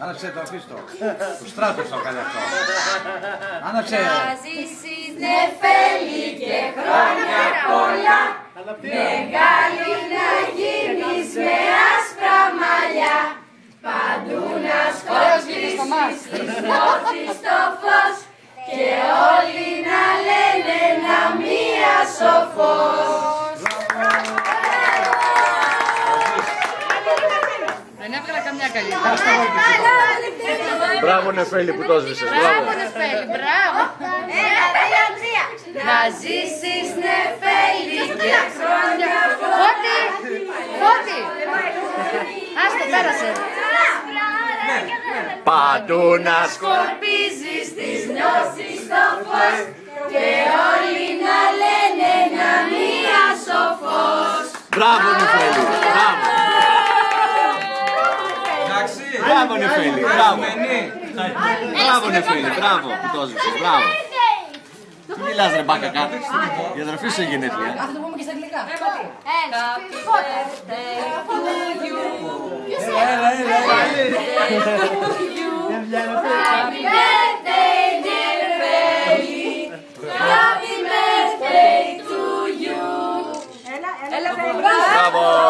Άναψε το, αφήστε το. Ο Στράτος το κάνει αυτό. Άναψε. Να ζήσεις Νεφέλη και χρόνια πολλά. Μεγάλη να γίνεις με άσπρα μαλλιά. Παντού να σκοτήσεις της νόξης το φως. Και όλοι να λένε να μία σοφός. Δεν έβγαλα καμιά καλύτερα. Μπράβο Νεφέλη που το έσβησες. Μπράβο Νεφέλη, μπράβο. Να ζήσεις Νεφέλη και χρόνια πολλά. Φώτη, Φώτη. Άστο, πέρασε. Παντού να Σκορπίζεις της νόσης το φως. Και όλοι να λένε να μία σοφός. Μπράβο Νεφέλη, μπράβο. Μπράβο Νεφέλη, μπράβο. Μπράβο Νεφέλη, μπράβο που το έσβησες, μπράβο. Τι μιλάς ρε μπάκα κάτι, η αδερφή σου έχει γενέθλια. Θα το πούμε και στα αγγλικά. Happy birthday, Νεφέλη. Happy birthday to you. Μπράβο.